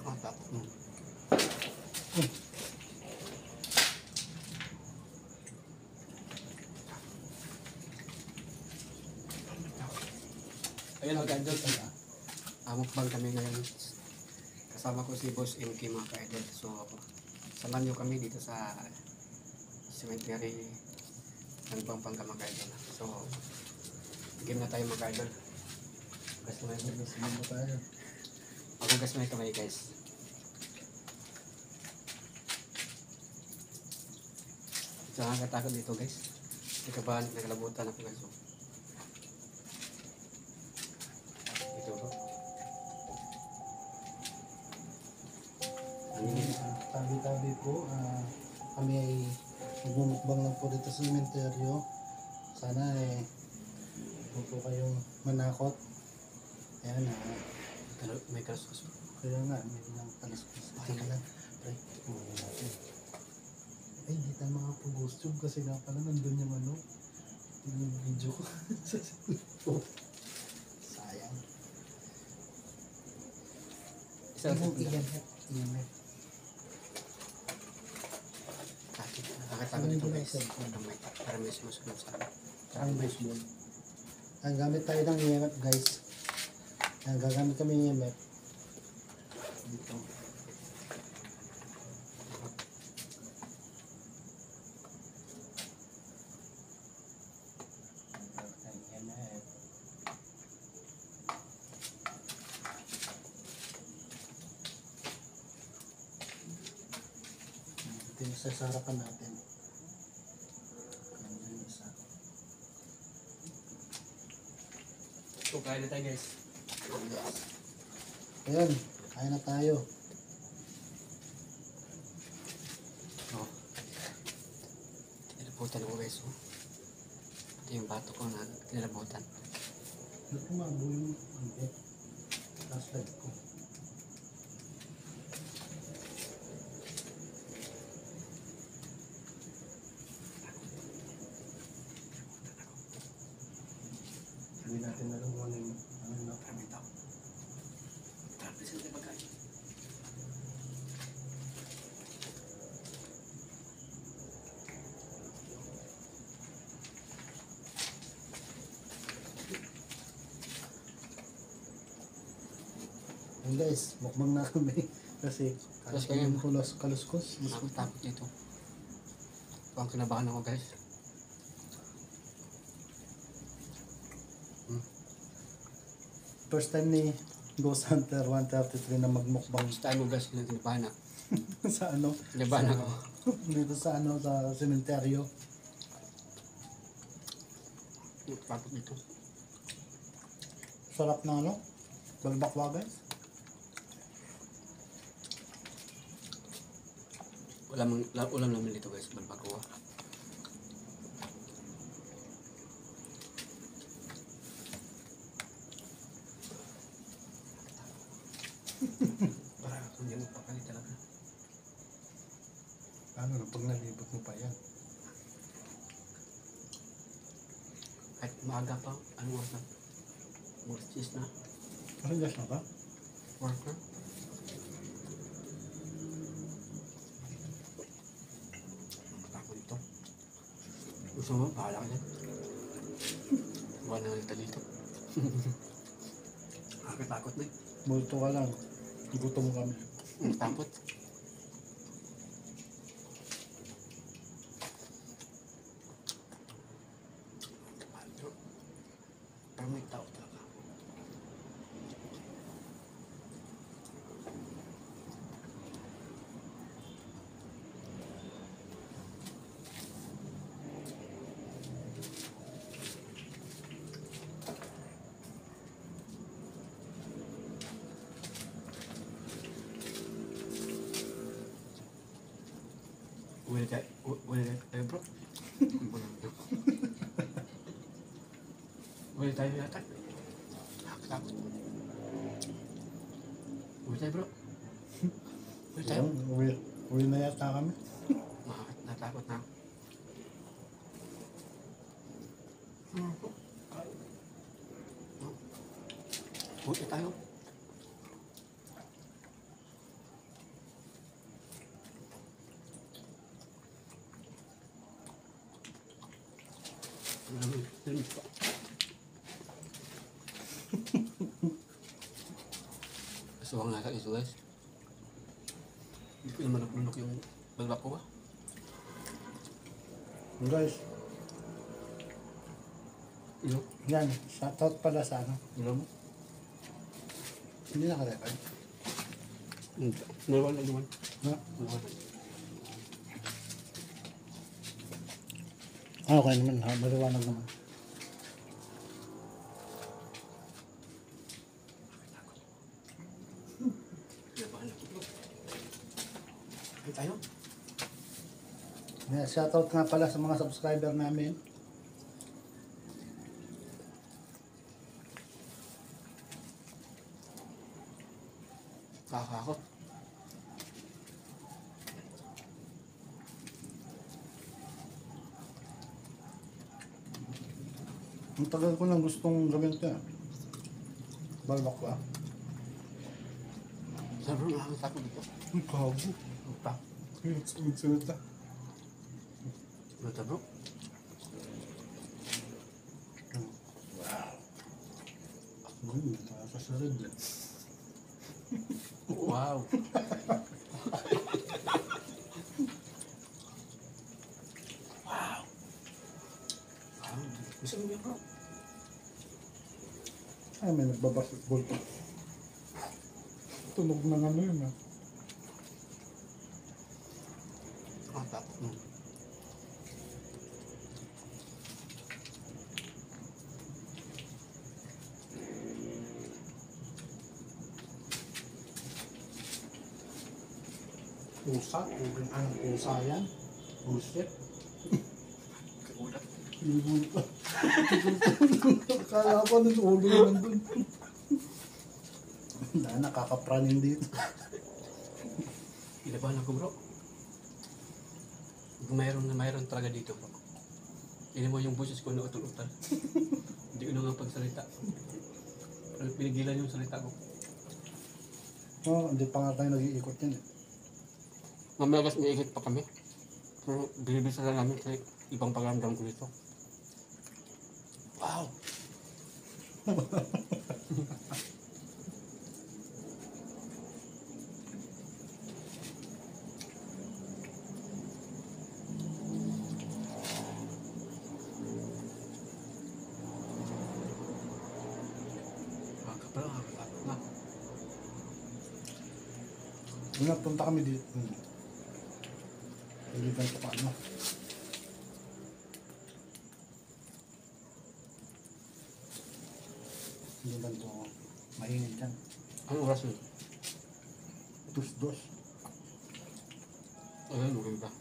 Ang tapos mo. Ayun mga ka-idol. Mukbang kami ngayon. Kasama ko si Boss MK mga ka-idol. So, samahan nyo kami dito sa cemetery ng Pampanga mga ka-idol. So, game na tayo mga ka-idol. Magugas mo kamay guys. So, nakakatakot dito guys. Nakabahan, nakalabutan ako guys. Ito bro. Tabi-tabi po, kami ay magmumukbang lang po dito sa sementeryo. Sana huwag po kayong manakot. Ayan, May kalas-kalas. kaya nga, may nang kalas-kalas. Teka lang, pre, umuwi natin. Ay, di tayo makapag-ghost tube kasi nga pala nandun yung yung video ko. Sayang. Yung EMF. Nakakatakot dito guys. Para may sumusunod sa akin. Ang baseball. Ang gamit tayo ng EMF guys. Ang gagamit kami ng EMF. Dito. Ito yung sa harapan natin. So, kain na tayo guys. Ayan, kaya na tayo. Oh. Tinilabutan ko guys. Oh. Pati yung bato ko na tinilabutan. Ba't kumabo yung flashlight ko? Hindi natin alam kung ano yung Maraming tao. Grabe sila pagkain. Ayan guys, mukbang na kami. Kasi Tapos kayo, kaluskos. nakakatakot dito. Ang kinabahan ako guys. First time ni Ghost Hunter 133 na magmukbang First time mo guys, kinabahan ako. sa ano? Kinabahan ako. Dito sa sa sementeryo. Tapos dito. Sarap na balbakwa guys. Ulam namin dito guys, balbacoa. Parang hindi mo pakali talaga. Ano na pag nalibot mo pa yan? Kahit maaga pa, ano oras na? Oras 10 na. Ano gas na ba? Work na. Takot dito. Gusto mo, bahala ka dyan. Wala na nalita dito. Nakakatakot na eh. Multo ka lang. Gutom kami. Takot. Parang may tao talaga. Uwi tayo bro. Uwi tayo yata. Takot. Uwi tayo bro. Uwi tayo. Uwi na yata kami. Natakot na. Uwi tayo. Aswang nga ito guys. Hindi ko naman napunok yung balbak ko ba? Guys, Ilo? yan. Shoutout pala sa ano. Ilo mo? Hindi naka-record. Nalawan na naman. Ha? Nalawan. Okay naman. Ha? Maliwanag naman. Nalawan na ko. Ay tayo? Yeah, shoutout nga pala sa mga subscriber namin. Kakakot. Ang tagal ko lang gustong gawin ito. Balbak ba? Sabi mo nakakita ko dito. Ang kago. Pa. Sunod-sunod. Mata bro. Wow. Nakakasarid eh. Wow. Wow. Gusto mo yan bro? Ay, may nagbabasketball pa. Tunog ng ano yun ah. Ah, tapos mo. Pusa, kung ano pusa yan. Bullshit. Kagulat. Libon pa. Akala ko nung ulo naman dun. Nakakapraning dito. Ilabanan ko bro. Kung mayroon talaga dito bro. Hindi mo yung boses ko na utol-utal. Hindi ko na nga pagsalita. Pero pinigilan yung salita ko. Oh, hindi pa nga tayo nag-iikot yan eh. Mamaya guys, may ikot pa kami. Pero binibisa lang namin kasi ibang pagramdam ko dito. Wow! Na. Nung nagpunta kami dito. Hindi ganito pa ano. Hindi ganito maingin dyan. Anong oras yun? Dos-dos. Ayun, maganda.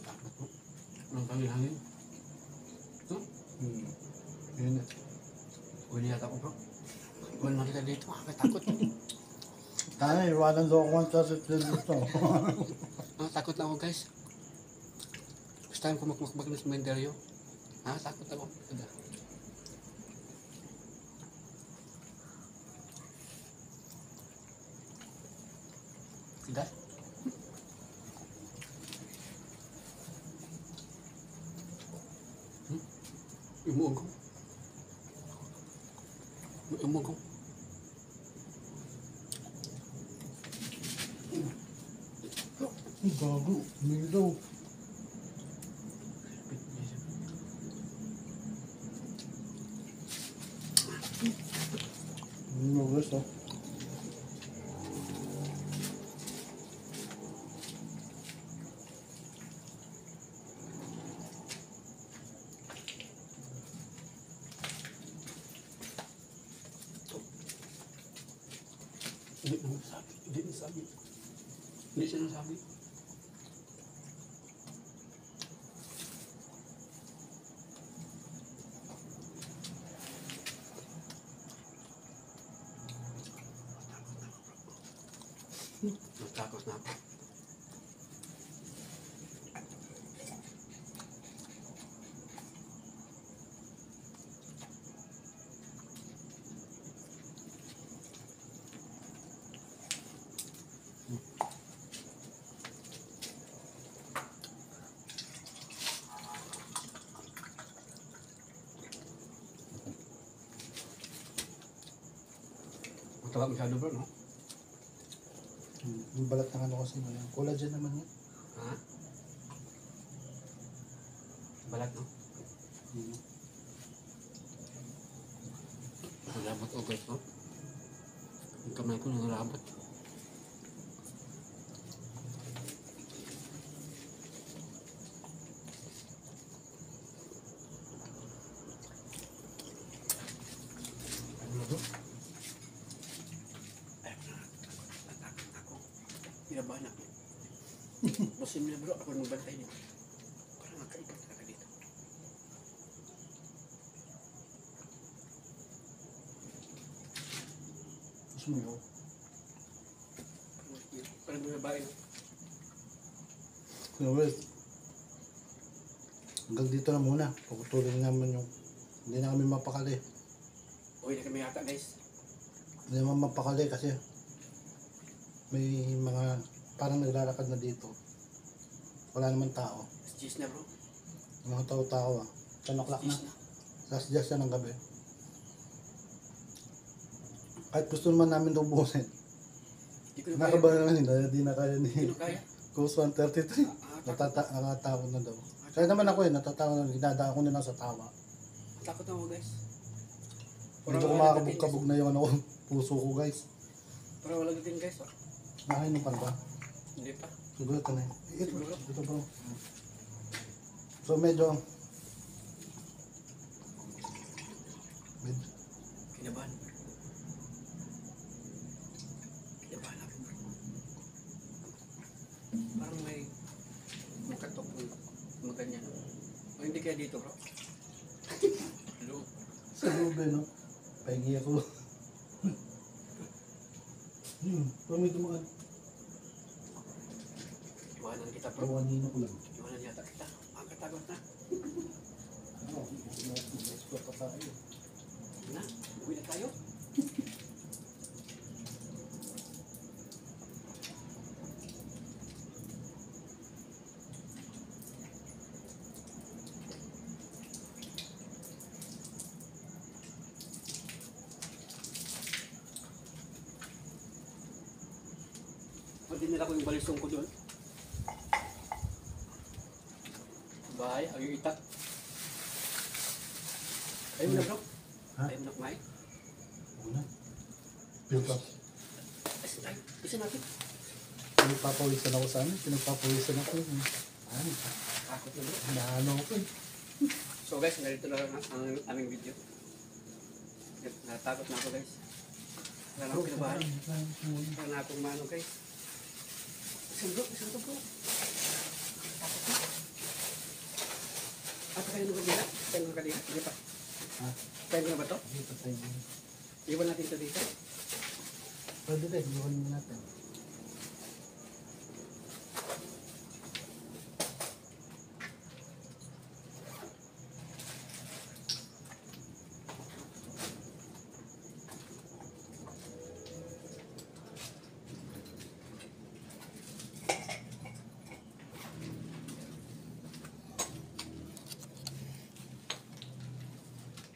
Takot po. Anong hangin-hangin? Ito? Yun eh. Uwi yata ko bro. Wala nakita dito, nakakatakot. Kaya iwanan daw ako ang tasit dito. Takot lang ako guys. First time ko makmakbag na sementeryo. Takot ako. Taga. Tidak? Imuong ko. Imuong ko. Ang gago. Milaw. Milaw guys oh. Hindi mo sabi. Hindi nasabi. Hindi siya nasabi. Natakot na ako. Tawag masyado bro, no? Yung balat ng ano kasi mo yan. Collagen naman yan. Ha? Balat, no? Hmm. Nalabot o guys, no? Ang kamay ko nalabot. Ano na bro? Ay, natakot ako. Pinabahan ako. Bosin niya bro, ako nung bantay niyo. Parang magkaibat talaga dito. Gusto mo yun? Parang may babae, no? Kuya Wes, hanggang dito na muna. Pagkutuloy naman yung hindi na kami mapakali. Uwi na kami yata guys. Hindi naman mapakali kasi may mga parang naglalakad na dito. Wala naman tao. Cheese na bro. Yung mga tao-tao 10 o'clock na. Cheese na. Last just na ng gabi. Kahit gusto naman namin ito ubusin. Hindi ko na kaya. Nakaba naman hindi na kaya Hindi ni ko na kaya. Coast 133. Natatakot na daw. Kaya naman ako natatakot na. Ginadaan ko na lang sa tawa. Takot ako guys. Medyo kumakabog-kabog na yung ano, puso ko guys. Pero wala din guys. Oh. Nakainom pa ba? Hindi pa. Siguro ito na yun. Siguro. Ito bro. So medyo Kinabahan. Kinabahan ako bro. Parang may makatok ng ganyan. O hindi kaya dito bro? Hello? sa lube no. Pahingi ako. Parang may dumaan. Iwanan kita bro. Pawanino ko lang. Iwanan yata kita. Ang katagot na. Ano? Explore pa tayo. Na, uwi na tayo. Pwede nila ko yung balisong ko doon. Bahay, ang yung itak. Ayun na bro. Ha? Ayun na kumain. Una. Build up. Isa natin. Pinagpapawisan ako sa amin. Pinagpapawisan ako. Ano? Takot na bro. Naano ako eh. So guys, narito lang ang aming video. Natakot na ako guys. Wala na akong kinabahan. Wala na akong mano guys. Isang to bro. Takot na. At kayo na ba nila? Kayo na kanina? Hindi pa. Ha? Kayo na ba to? Dito tayo. Iwan natin ito dito. Pwede rin. Iwan mo natin.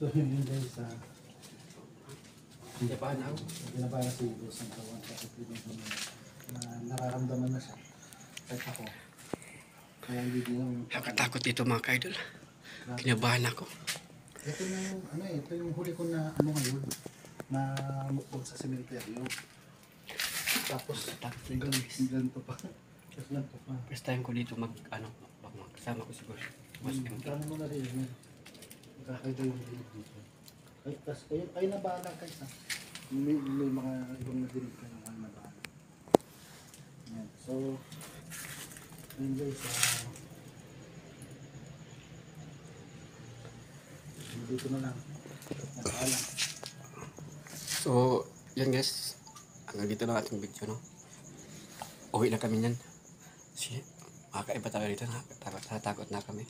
So yun guys, Kinabahan na ako. ginaba na si Boss ang kawan kasi na nararamdaman na siya. Kahit ako. Kaya hindi din ang Nakatakot dito mga ka-idol. Kinabahan ako. ito na yung ano eh, ito yung huli ko na ano ngayon na mukbang sa sementeryo. Tapos ganito pa. Tapos ganito pa. First time ko dito kasama ko siguro. Mas Kano mo na rin yun. Magkakaida yung dilig dito. Ay, tas kayo na bahala guys ha. May mga ibang nadilig kayo na bahala. Yan. So, yun guys, dito na lang. Nagpaalam. So, yan guys. Hanggang dito lang ating video, no? Uwi na kami niyan. Shit. Makakaiba talaga dito. Natatakot na kami.